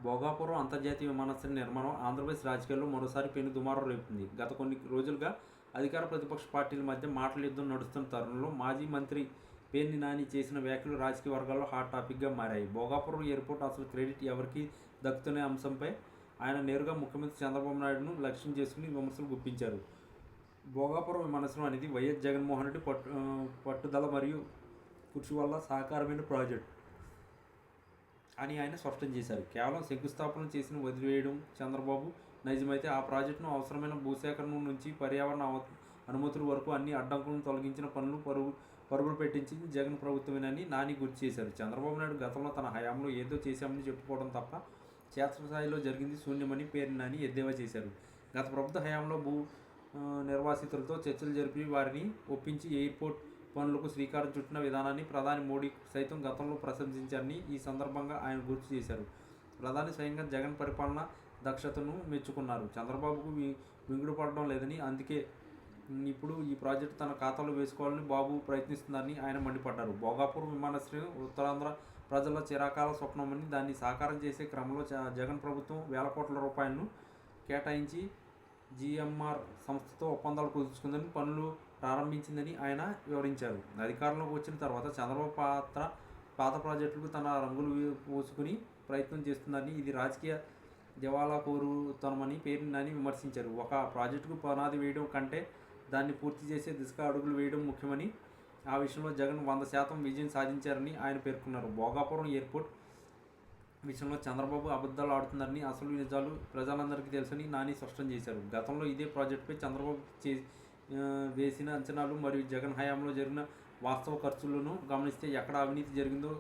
భోగాపురం అంతర్జాతీయ విమానాశ్రయం నిర్మాణం ఆంధ్రప్రదేశ్ రాజకీయాల్లో మరోసారి పెను దుమారం రేపుతుంది. గత కొన్ని రోజులుగా అధికార ప్రతిపక్ష పార్టీల మధ్య మాటల యుద్ధం నడుస్తున్న తరుణంలో మాజీ మంత్రి పేర్ని నాని చేసిన వ్యాఖ్యలు రాజకీయ వర్గాల్లో హాట్ టాపిక్గా మారాయి. భోగాపురం ఎయిర్పోర్ట్ అసలు క్రెడిట్ ఎవరికి దక్కుతున్న అంశంపై ఆయన నేరుగా ముఖ్యమంత్రి చంద్రబాబు నాయుడును లక్ష్యం చేసుకుని విమర్శలు గుప్పించారు. భోగాపురం విమానాశ్రయం అనేది వైఎస్ జగన్మోహన్ రెడ్డి పట్టుదల మరియు కృషి వల్ల సహకారమైన ప్రాజెక్టు అని ఆయన స్పష్టం చేశారు. కేవలం శంకుస్థాపన చేసిన వదిలివేయడం చంద్రబాబు నిజమైతే ఆ ప్రాజెక్టును అవసరమైన భూసేకరణ నుంచి పర్యావరణ అనుమతుల వరకు అన్ని అడ్డంకులను తొలగించిన పనులు పరుగులు పెట్టించింది జగన్ ప్రభుత్వమేనని నాని గుర్తు చేశారు. చంద్రబాబు నాయుడు గతంలో తన హయాంలో ఏదో చేశామని చెప్పుకోవడం తప్ప క్షేత్రస్థాయిలో జరిగింది శూన్యమని పేర్ని నాని ఎద్దేవా చేశారు. గత ప్రభుత్వ హయాంలో నిర్వాసితులతో చర్చలు జరిపి వారిని ఒప్పించి ఎయిర్పోర్ట్ పనులకు శ్రీకారం చుట్టిన విధానాన్ని ప్రధాని మోడీ సైతం గతంలో ప్రశంసించారని ఈ సందర్భంగా ఆయన గుర్తు చేశారు. ప్రధాని స్వయంగా జగన్ పరిపాలన దక్షతను మెచ్చుకున్నారు. చంద్రబాబుకు మింగుడుపడడం లేదని, అందుకే ఇప్పుడు ఈ ప్రాజెక్టు తన ఖాతాలో వేసుకోవాలని బాబు ప్రయత్నిస్తున్నారని ఆయన మండిపడ్డారు. భోగాపురం విమానాశ్రయం ఉత్తరాంధ్ర ప్రజల చిరకాల స్వప్నమని, దాన్ని సాకారం చేసే క్రమంలో జగన్ ప్రభుత్వం వేల కోట్ల రూపాయలను కేటాయించి జిఎంఆర్ సంస్థతో ఒప్పందాలు కుదుర్చుకుందని, పనులు ప్రారంభించిందని ఆయన వివరించారు. అధికారంలోకి వచ్చిన తర్వాత చంద్రబాబు పాత ప్రాజెక్టులకు తన రంగులు పూసుకుని ప్రయత్నం చేస్తున్నారని, ఇది రాజకీయ దివాళాకోరుతనమని పేర్ని నాని విమర్శించారు. ఒక ప్రాజెక్టుకు పునాది వేయడం కంటే దాన్ని పూర్తి చేసే దిశగా అడుగులు వేయడం ముఖ్యమని, ఆ విషయంలో జగన్ 100% విజయం సాధించారని ఆయన పేర్కొన్నారు. భోగాపురం ఎయిర్పోర్ట్ విషయంలో చంద్రబాబు అబద్ధాలు ఆడుతున్నారని, అసలు నిజాలు ప్రజలందరికీ తెలుసని నాని స్పష్టం చేశారు. గతంలో ఇదే ప్రాజెక్టుపై చంద్రబాబు వేసిన అంచనాలు మరియు జగన్ హయాంలో జరిగిన వాస్తవ ఖర్చులను గమనిస్తే ఎక్కడ అవినీతి జరిగిందో,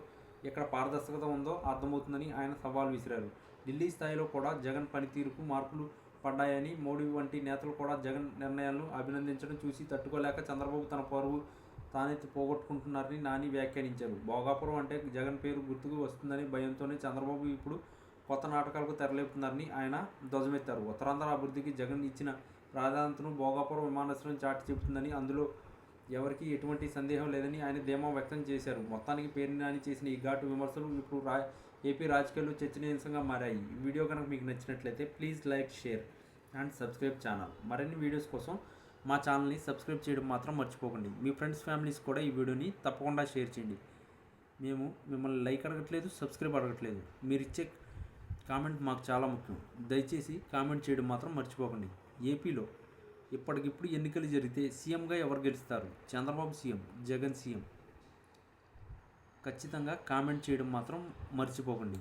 ఎక్కడ పారదర్శకత ఉందో అర్థమవుతుందని ఆయన సవాల్ విసిరారు. ఢిల్లీ స్థాయిలో కూడా జగన్ పనితీరుకు మార్పులు పడ్డాయని, మోడీ వంటి నేతలు కూడా జగన్ నిర్ణయాలను అభినందించడం చూసి తట్టుకోలేక చంద్రబాబు తన పరువు తానే పోగొట్టుకుంటున్నారని నాని వ్యాఖ్యానించారు. భోగాపురం అంటే జగన్ పేరు గుర్తుకు వస్తుందని భయంతోనే చంద్రబాబు ఇప్పుడు కొత్త నాటకాలకు తెరలేపుతున్నారని ఆయన ధ్వజమెత్తారు. ఉత్తరాంధ్ర అభివృద్ధికి జగన్ ఇచ్చిన ప్రాధాన్యతను భోగాపురం విమానాశ్రయం చాటి చెబుతుందని, అందులో ఎవరికీ ఎటువంటి సందేహం లేదని ఆయన ధీమా వ్యక్తం చేశారు. మొత్తానికి పేర్ని నాని చేసిన ఈ ఘాటు విమర్శలు ఇప్పుడు ఏపీ రాజకీయాల్లో చర్చనీయాంశంగా మారాయి. ఈ వీడియో కనుక మీకు నచ్చినట్లయితే please like, share and subscribe channel. మరిన్ని వీడియోస్ కోసం మా ఛానల్ని సబ్స్క్రైబ్ చేయడం మాత్రం మర్చిపోకండి. మీ ఫ్రెండ్స్, ఫ్యామిలీస్ కూడా ఈ వీడియోని తప్పకుండా షేర్ చేయండి. మేము మిమ్మల్ని లైక్ అడగట్లేదు, సబ్స్క్రైబ్ అడగట్లేదు. మీరు ఇచ్చే కామెంట్ మాకు చాలా ముఖ్యం. దయచేసి కామెంట్ చేయడం మాత్రం మర్చిపోకండి. ఏపీలో ఇప్పటికిప్పుడు ఎన్నికలు జరిగితే సీఎంగా ఎవరు గెలుస్తారు? Chandrababu CM, Jagan CM? ఖచ్చితంగా కామెంట్ చేయడం మాత్రం మర్చిపోకండి.